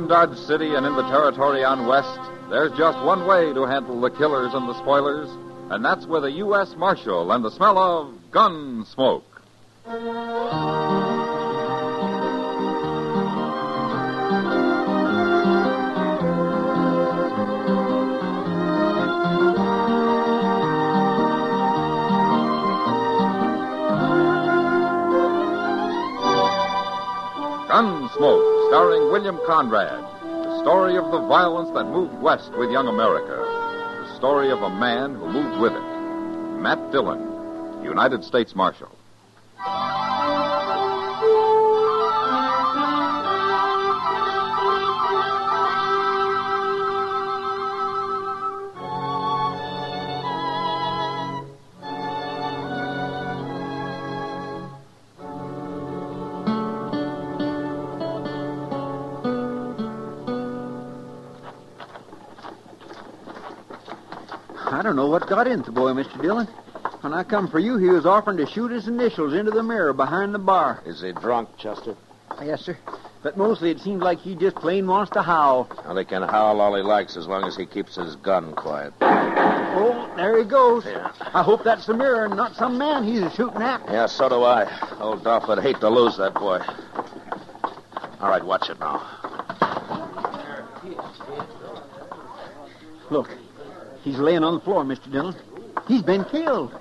Around Dodge City and in the territory on West, there's just one way to handle the killers and the spoilers, and that's with a U.S. Marshal and the smell of gun smoke. Gunsmoke, starring William Conrad. The story of the violence that moved west with young America. The story of a man who moved with it. Matt Dillon, United States Marshal. I don't know what got into the boy, Mr. Dillon. When I come for you, he was offering to shoot his initials into the mirror behind the bar. Is he drunk, Chester? Yes, sir. But mostly it seems like he just plain wants to howl. Well, he can howl all he likes as long as he keeps his gun quiet. Oh, there he goes. Yeah. I hope that's the mirror and not some man he's shooting at. Yeah, so do I. Old Dolph would hate to lose that boy. All right, watch it now. Look, he's laying on the floor, Mr. Dillon. He's been killed.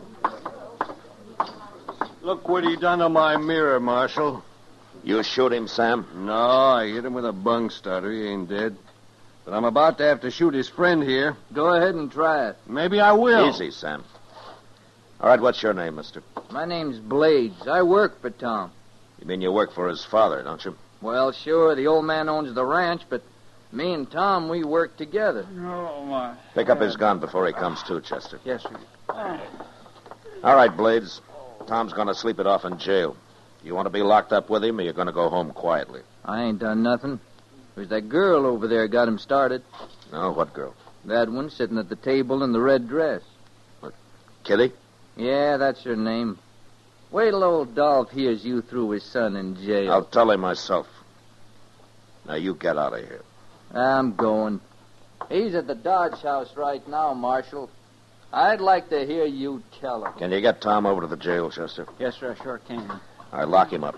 Look what he done to my mirror, Marshal. You shoot him, Sam? No, I hit him with a bung starter. He ain't dead. But I'm about to have to shoot his friend here. Go ahead and try it. Maybe I will. Easy, Sam. All right, what's your name, mister? My name's Blades. I work for Tom. You mean you work for his father, don't you? Well, sure, the old man owns the ranch, but me and Tom, we work together. Oh, my. Pick up his gun before he comes to, Chester. Yes, sir. All right, Blades. Tom's going to sleep it off in jail. You want to be locked up with him, or you're going to go home quietly? I ain't done nothing. There's that girl over there got him started. No, what girl? That one sitting at the table in the red dress. What, Kitty? Yeah, that's her name. Wait till old Dolph hears you threw his son in jail. I'll tell him myself. Now, you get out of here. I'm going. He's at the Dodge House right now, Marshal. I'd like to hear you tell him. Can you get Tom over to the jail, Chester? Yes, sir, I sure can. All right, lock him up.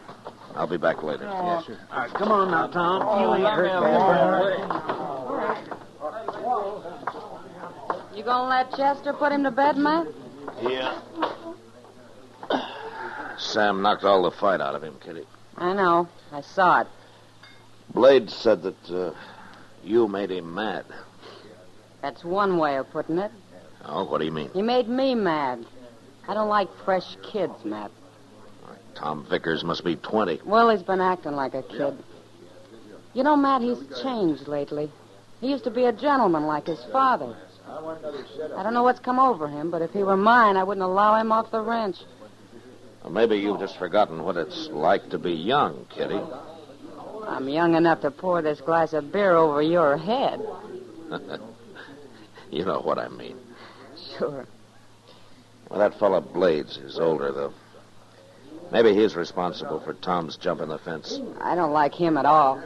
I'll be back later. Yes, sir. All right, come on now, Tom. You ain't hurt bad. You gonna let Chester put him to bed, Matt? Yeah. Sam knocked all the fight out of him, Kitty. I know. I saw it. Blade said that you made him mad. That's one way of putting it. Oh, what do you mean? You made me mad. I don't like fresh kids, Matt. Tom Vickers must be 20. Well, he's been acting like a kid. You know, Matt, he's changed lately. He used to be a gentleman like his father. I don't know what's come over him, but if he were mine, I wouldn't allow him off the ranch. Well, maybe you've just forgotten what it's like to be young, Kitty. I'm young enough to pour this glass of beer over your head. You know what I mean. Sure. Well, that fella Blades is older, though. Maybe he's responsible for Tom's jumping the fence. I don't like him at all.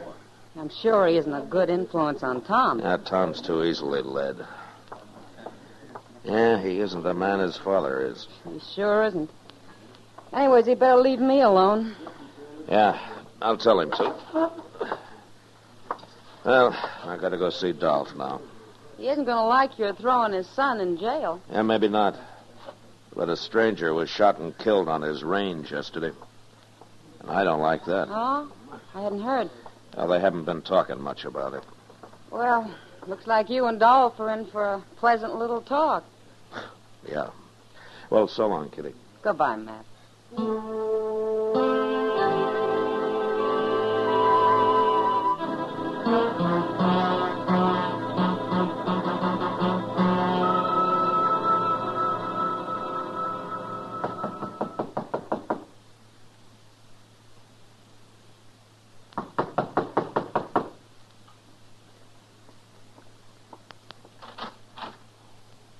I'm sure he isn't a good influence on Tom. Yeah, Tom's too easily led. Yeah, he isn't the man his father is. He sure isn't. Anyways, he better leave me alone. Yeah, I'll tell him to. Well, I gotta go see Dolph now. He isn't going to like your throwing his son in jail. Yeah, maybe not. But a stranger was shot and killed on his range yesterday. And I don't like that. Oh? I hadn't heard. Well, they haven't been talking much about it. Well, looks like you and Dolph are in for a pleasant little talk. Yeah. Well, so long, Kitty. Goodbye, Matt.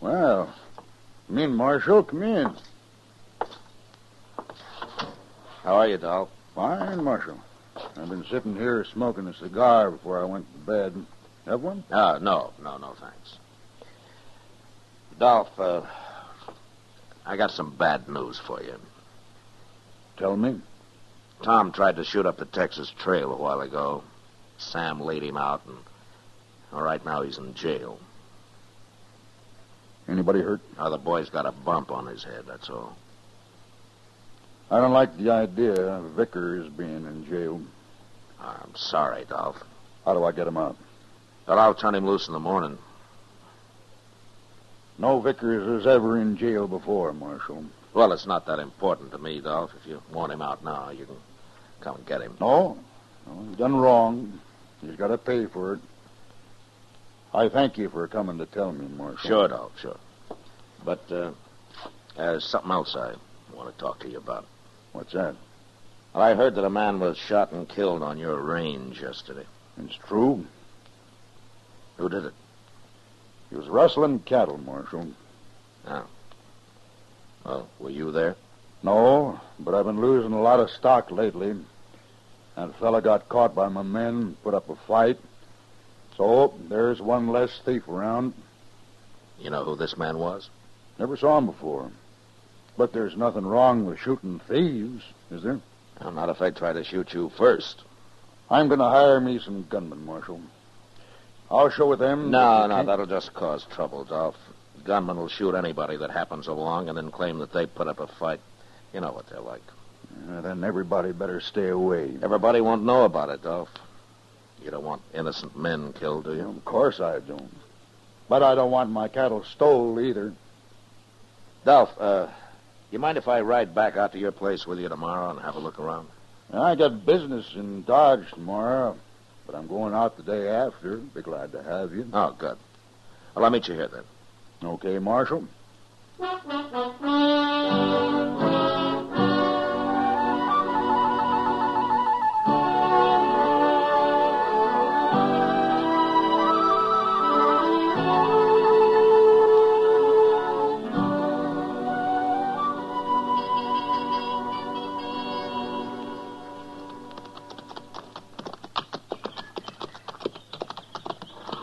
Well, come in, Marshal. Come in. How are you, Dolph? Fine, Marshal. I've been sitting here smoking a cigar before I went to bed. Have one? No, thanks. Dolph, I got some bad news for you. Tell me. Tom tried to shoot up the Texas Trail a while ago. Sam laid him out, and right now he's in jail. Anybody hurt? The boy's got a bump on his head, that's all. I don't like the idea of Vickers being in jail. I'm sorry, Dolph. How do I get him out? But I'll turn him loose in the morning. No Vickers was ever in jail before, Marshal. Well, it's not that important to me, Dolph. If you want him out now, you can come and get him. No, he's done wrong. He's got to pay for it. I thank you for coming to tell me, Marshal. Sure, Dolph, sure. But there's something else I want to talk to you about. What's that? Well, I heard that a man was shot and killed on your range yesterday. It's true. Who did it? He was rustling cattle, Marshal. Oh. Well, were you there? No, but I've been losing a lot of stock lately. That fella got caught by my men, put up a fight. So there's one less thief around. You know who this man was? Never saw him before. But there's nothing wrong with shooting thieves, is there? Well, not if I try to shoot you first. I'm going to hire me some gunmen, Marshal. I'll show them... No, that'll just cause trouble, Dolph. Gunmen will shoot anybody that happens along and then claim that they put up a fight. You know what they're like. Then everybody better stay away. Everybody won't know about it, Dolph. You don't want innocent men killed, do you? Of course I don't. But I don't want my cattle stole either. Dolph, you mind if I ride back out to your place with you tomorrow and have a look around? I got business in Dodge tomorrow, but I'm going out the day after. Be glad to have you. Oh, good. Well, I'll meet you here then. Okay, Marshal.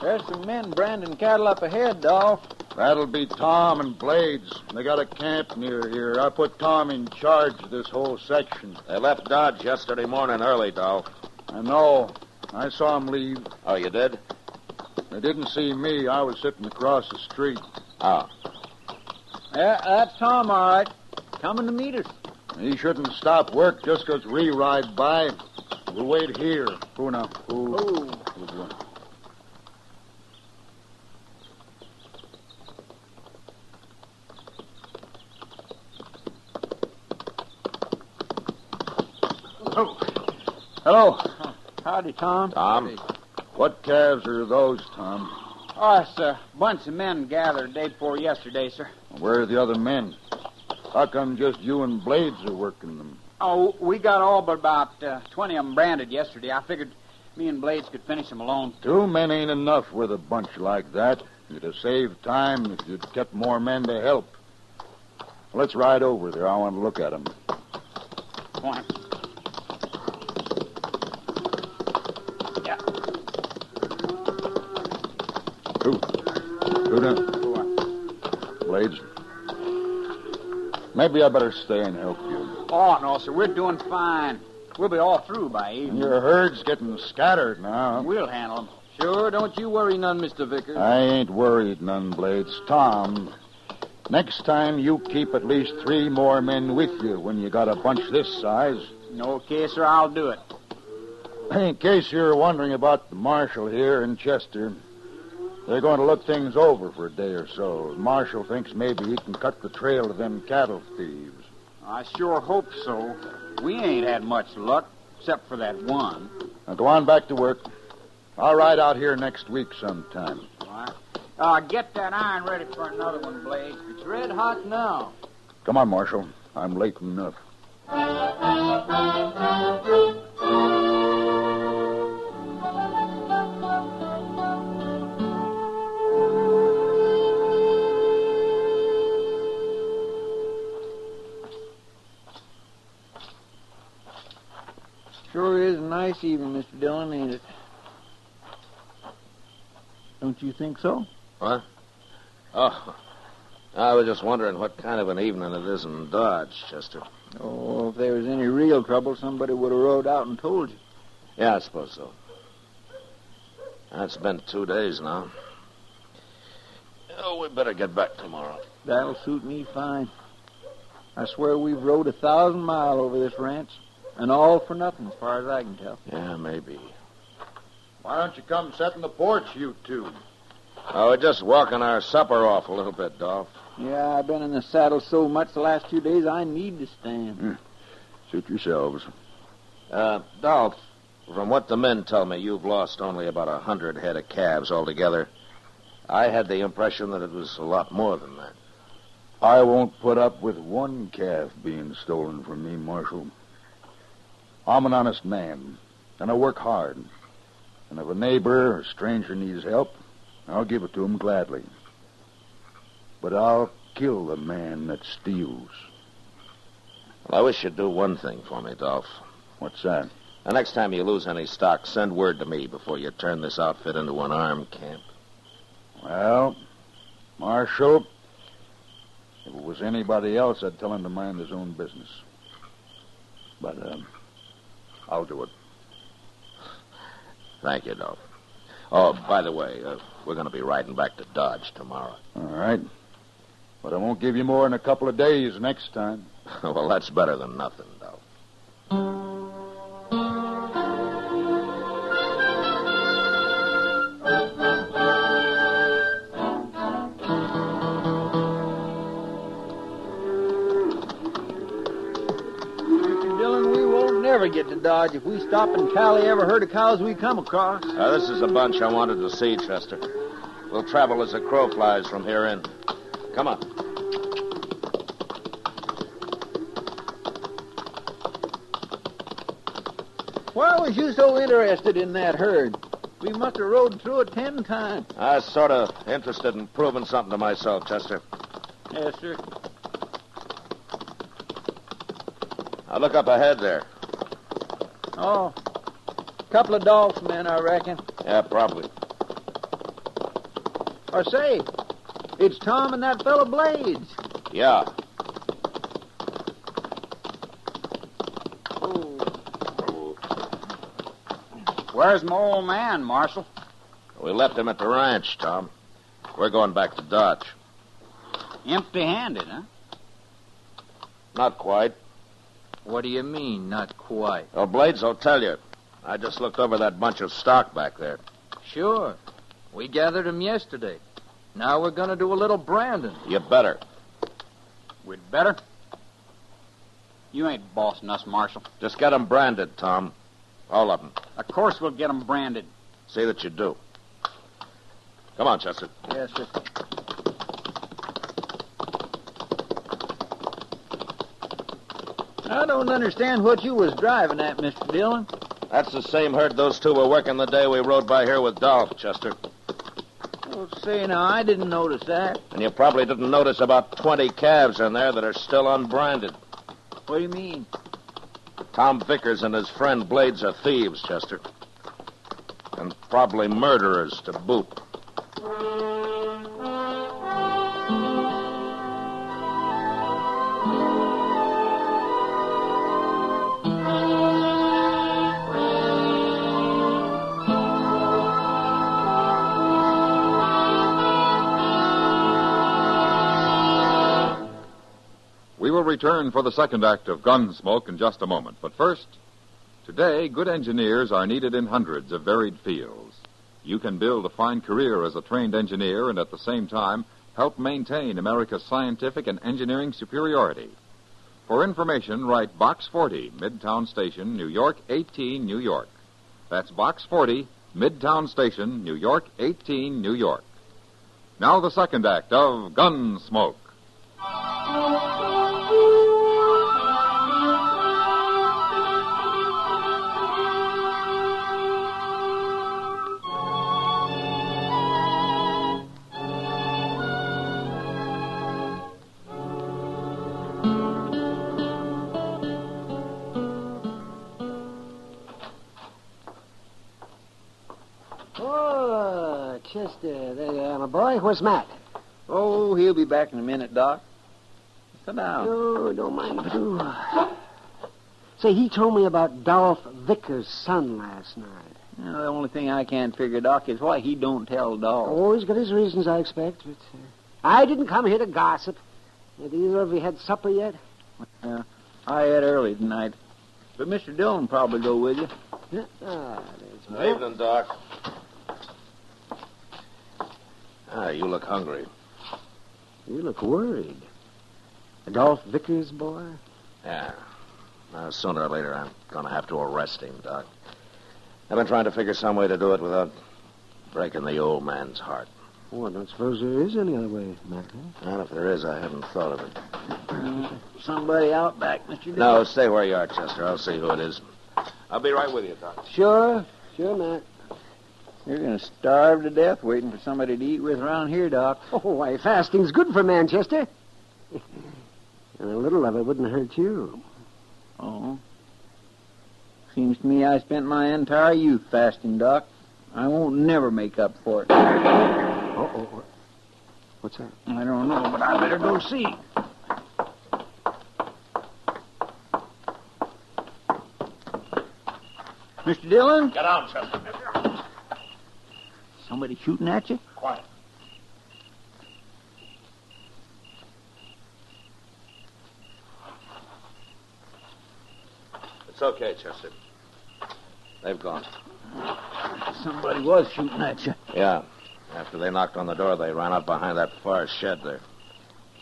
There's some men branding cattle up ahead, Dolph. That'll be Tom and Blades. They got a camp near here. I put Tom in charge of this whole section. They left Dodge yesterday morning early, Dolph. I know. I saw them leave. Oh, you did? They didn't see me. I was sitting across the street. Oh. Yeah, that's Tom, all right. Coming to meet us. He shouldn't stop work just 'cause we ride by. We'll wait here. Who now? Who? Oh. Hello. Howdy, Tom. Tom? What calves are those, Tom? Oh, it's a bunch of men gathered day before yesterday, sir. Where are the other men? How come just you and Blades are working them? Oh, we got all but about 20 of them branded yesterday. I figured me and Blades could finish them alone. 2 men ain't enough with a bunch like that. You'd have saved time if you'd kept more men to help. Let's ride over there. I want to look at them. Come on. Yeah. Who done? Blades. Maybe I better stay and help you. Oh, no, sir. We're doing fine. We'll be all through by evening. Your herd's getting scattered now. We'll handle them. Sure, don't you worry none, Mr. Vickers. I ain't worried none, Blades. Tom, next time you keep at least 3 more men with you when you got a bunch this size. Okay, sir, I'll do it. In case you're wondering about the marshal here in Chester, they're going to look things over for a day or so. The marshal thinks maybe he can cut the trail of them cattle thieves. I sure hope so. We ain't had much luck, except for that one. Now go on back to work. I'll ride out here next week sometime. All right. Get that iron ready for another one, Blades. It's red hot now. Come on, Marshal. I'm late enough. Sure is a nice evening, Mr. Dillon, ain't it? Don't you think so? What? Oh, I was just wondering what kind of an evening it is in Dodge, Chester. Oh, if there was any real trouble, somebody would have rode out and told you. Yeah, I suppose so. It's been 2 days now. Oh, we better get back tomorrow. That'll suit me fine. I swear we've rode 1,000 miles over this ranch, and all for nothing, as far as I can tell. Yeah, maybe. Why don't you come sit in the porch, you two? Oh, we're just walking our supper off a little bit, Dolph. Yeah, I've been in the saddle so much the last 2 days, I need to stand. Suit yourselves. Dolph, from what the men tell me, you've lost only about 100 head of calves altogether. I had the impression that it was a lot more than that. I won't put up with one calf being stolen from me, Marshal. I'm an honest man, and I work hard. And if a neighbor or stranger needs help, I'll give it to him gladly. But I'll kill the man that steals. Well, I wish you'd do one thing for me, Dolph. What's that? The next time you lose any stock, send word to me before you turn this outfit into an armed camp. Well, Marshal, if it was anybody else, I'd tell him to mind his own business. But, I'll do it. Thank you, Dolph. Oh, by the way, we're going to be riding back to Dodge tomorrow. All right. But I won't give you more than a couple of days next time. Well, that's better than nothing, Dolph. Mr. Dillon, we won't never get to Dodge if we stop and tally every herd of cows we come across. This is a bunch I wanted to see, Chester. We'll travel as the crow flies from here in. Come on. Why was you so interested in that herd? We must have rode through it 10 times. I was sort of interested in proving something to myself, Chester. Yes, sir. Now look up ahead there. Oh, couple of Dolph's men, I reckon. Yeah, probably. Or say, it's Tom and that fellow Blades. Yeah. Where's my old man, Marshal? We left him at the ranch, Tom. We're going back to Dodge. Empty-handed, huh? Not quite. What do you mean, not quite? Oh, Blades will tell you. I just looked over that bunch of stock back there. Sure. We gathered 'em yesterday. Now we're going to do a little branding. You better. We'd better. You ain't bossing us, Marshal. Just get 'em branded, Tom. All of them. Of course we'll get 'em branded. See that you do. Come on, Chester. Yes, sir. I don't understand what you was driving at, Mr. Dillon. That's the same herd those two were working the day we rode by here with Dolph, Chester. Well, say now, I didn't notice that. And you probably didn't notice about 20 calves in there that are still unbranded. What do you mean? Tom Vickers and his friend Blades are thieves, Chester. And probably murderers to boot. We will return for the second act of Gunsmoke in just a moment. But first, today, good engineers are needed in hundreds of varied fields. You can build a fine career as a trained engineer and at the same time help maintain America's scientific and engineering superiority. For information, write Box 40, Midtown Station, New York 18, New York. That's Box 40, Midtown Station, New York 18, New York. Now the second act of Gunsmoke. boy? Where's Matt? Oh, he'll be back in a minute, Doc. Sit down. Oh, don't mind if I do. Say, he told me about Dolph Vickers' son last night. You know, the only thing I can't figure, Doc, is why he don't tell Dolph. Oh, he's got his reasons, I expect. But I didn't come here to gossip. Have either of you had supper yet? I had early tonight. But Mr. Dillon probably go with you. There's Good evening, Doc. You look hungry. You look worried. Dolph Vickers' boy? Yeah. Sooner or later, I'm going to have to arrest him, Doc. I've been trying to figure some way to do it without breaking the old man's heart. Oh, I don't suppose there is any other way, Matt. And if there is, I haven't thought of it. Somebody out back, Mr. Dillon. No, stay where you are, Chester. I'll see who it is. I'll be right with you, Doc. Sure, Matt. You're going to starve to death waiting for somebody to eat with around here, Doc. Oh, why, fasting's good for Manchester. And a little of it wouldn't hurt you. Oh. Seems to me I spent my entire youth fasting, Doc. I won't never make up for it. Uh-oh. What's that? I don't know, but I better go see. Mr. Dillon? Get out, Chester. Somebody shooting at you? Quiet. It's okay, Chester. They've gone. Somebody was shooting at you. Yeah. After they knocked on the door, they ran out behind that far shed there.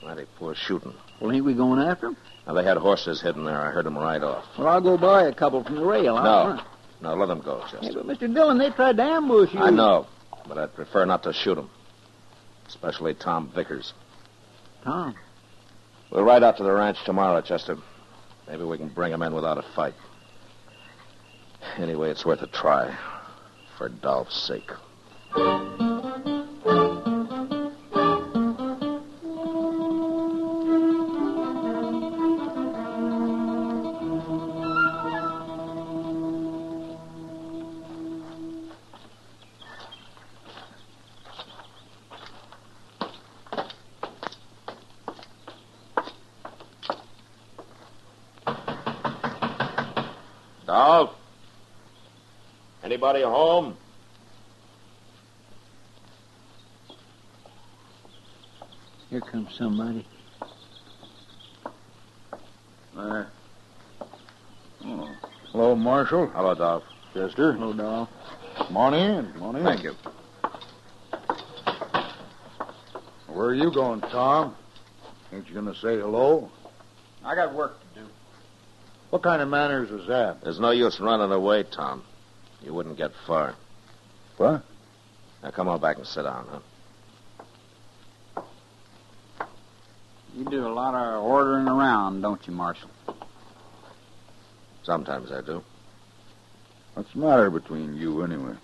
Mighty poor shooting. Well, ain't we going after them? Now, they had horses hidden there. I heard them right off. Well, I'll go buy a couple from the rail. No, let them go, Chester. Hey, but Mr. Dillon, they tried to ambush you. I know, but I'd prefer not to shoot them. Especially Tom Vickers. Tom? We'll ride out to the ranch tomorrow, Chester. Maybe we can bring him in without a fight. Anyway, it's worth a try. For Dolph's sake. Dolph? Anybody home? Here comes somebody. Oh. Hello, Marshal. Hello, Dolph. Chester. Hello, Dolph. Come on in. Come on in. Thank you. Where are you going, Tom? Ain't you going to say hello? I got work to do. What kind of manners is that? There's no use running away, Tom. You wouldn't get far. What? Now, come on back and sit down, huh? You do a lot of ordering around, don't you, Marshal? Sometimes I do. What's the matter between you, anyway?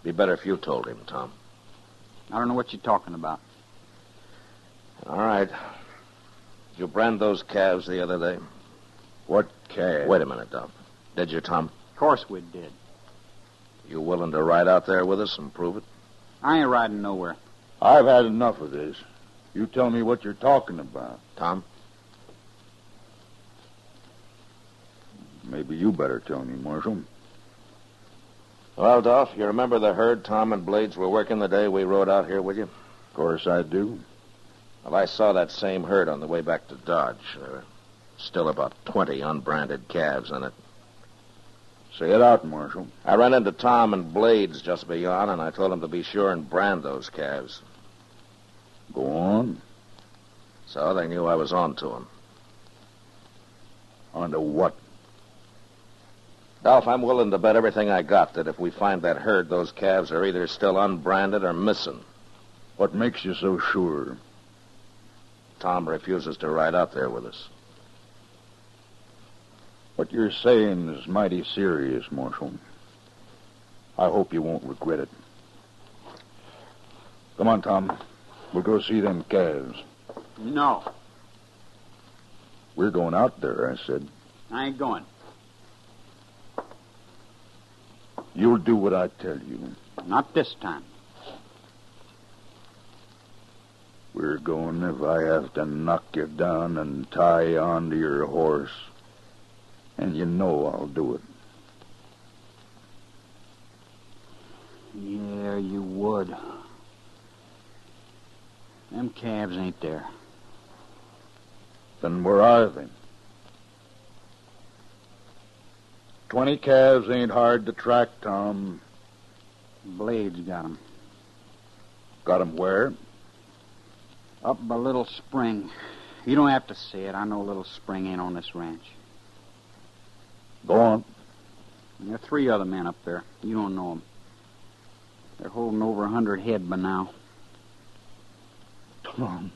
Be better if you told him, Tom. I don't know what you're talking about. All right. Did you brand those calves the other day? What calf? Wait a minute, Dolph. Did you, Tom? Of course we did. You willing to ride out there with us and prove it? I ain't riding nowhere. I've had enough of this. You tell me what you're talking about. Tom? Maybe you better tell me, Marshal. Well, Dolph, you remember the herd Tom and Blades were working the day we rode out here with you? Of course I do. Well, I saw that same herd on the way back to Dodge. There were still about 20 unbranded calves in it. Say it out, Marshal. I ran into Tom and Blades just beyond, and I told them to be sure and brand those calves. Go on. So they knew I was on to them. On to what? Dolph, I'm willing to bet everything I got that if we find that herd, those calves are either still unbranded or missing. What makes you so sure? Tom refuses to ride out there with us. What you're saying is mighty serious, Marshal. I hope you won't regret it. Come on, Tom. We'll go see them calves. No, We're going out there, I said. I ain't going. You'll do what I tell you. Not this time. We're going if I have to knock you down and tie you onto your horse. And you know I'll do it. Yeah, you would. Them calves ain't there. Then where are they? 20 calves ain't hard to track, Tom. Blades got 'em. Got 'em where? Up a little spring. You don't have to say it. I know Little Spring ain't on this ranch. Go on. There are 3 other men up there. You don't know 'em. They're holding over 100 head by now. Tom.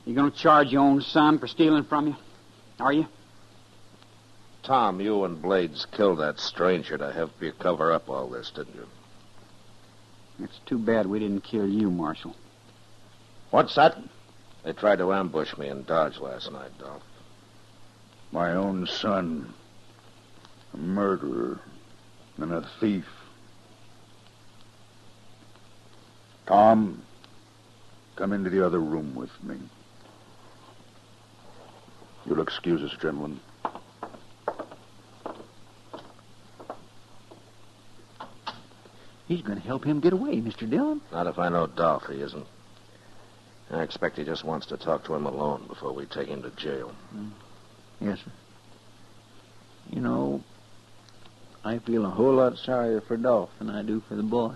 You gonna charge your own son for stealing from you? Are you? Tom, you and Blades killed that stranger to help you cover up all this, didn't you? It's too bad we didn't kill you, Marshal. What's that? They tried to ambush me in Dodge last night, Dolph. My own son. A murderer. And a thief. Tom, come into the other room with me. You'll excuse us, gentlemen. He's going to help him get away, Mr. Dillon. Not if I know Dolph, he isn't. I expect he just wants to talk to him alone before we take him to jail. Yes, sir. You know, I feel a whole lot sorrier for Dolph than I do for the boy.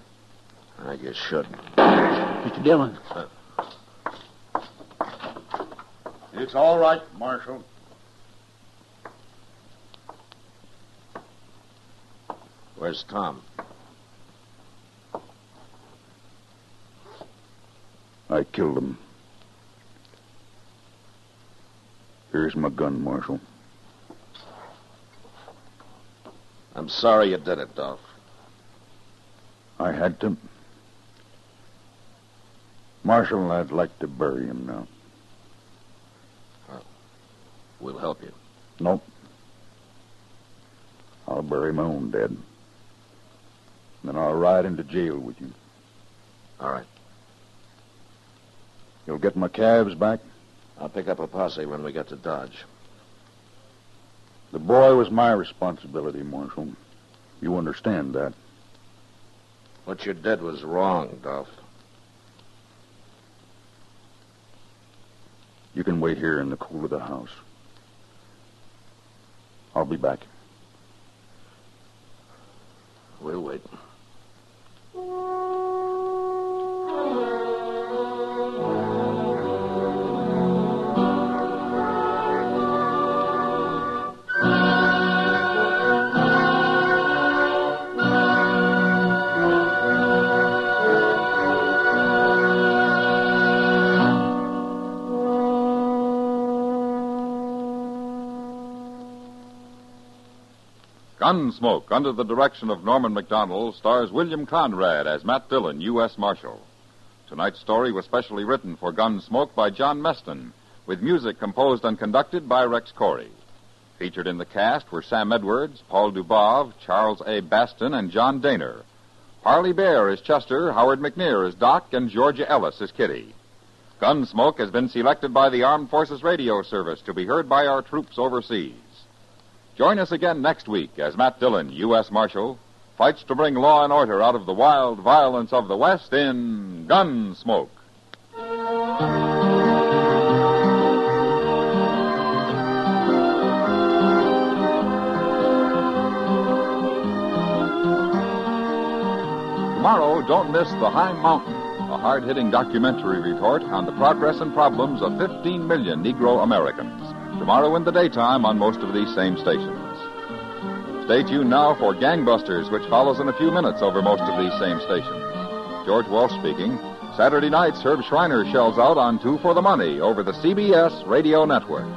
I guess should. Mr. Dillon. It's all right, Marshal. Where's Tom? I killed him. Here's my gun, Marshal. I'm sorry you did it, Dolph. I had to. Marshal, I'd like to bury him now. We'll help you. Nope. I'll bury my own dead. Then I'll ride into jail with you. All right. You'll get my calves back? I'll pick up a posse when we get to Dodge. The boy was my responsibility, Marshal. You understand that. What you did was wrong, Dolph. You can wait here in the cool of the house. I'll be back. We'll wait. Gunsmoke, under the direction of Norman MacDonald, stars William Conrad as Matt Dillon, U.S. Marshal. Tonight's story was specially written for Gunsmoke by John Meston, with music composed and conducted by Rex Corey. Featured in the cast were Sam Edwards, Paul Dubov, Charles A. Baston, and John Daner. Harley Bear is Chester, Howard McNear is Doc, and Georgia Ellis is Kitty. Gunsmoke has been selected by the Armed Forces Radio Service to be heard by our troops overseas. Join us again next week as Matt Dillon, U.S. Marshal, fights to bring law and order out of the wild violence of the West in Gunsmoke. Tomorrow, don't miss The High Mountain, a hard-hitting documentary report on the progress and problems of 15 million Negro Americans. Tomorrow in the daytime on most of these same stations. Stay tuned now for Gangbusters, which follows in a few minutes over most of these same stations. George Walsh speaking. Saturday nights, Herb Schreiner shells out on Two for the Money over the CBS Radio Network.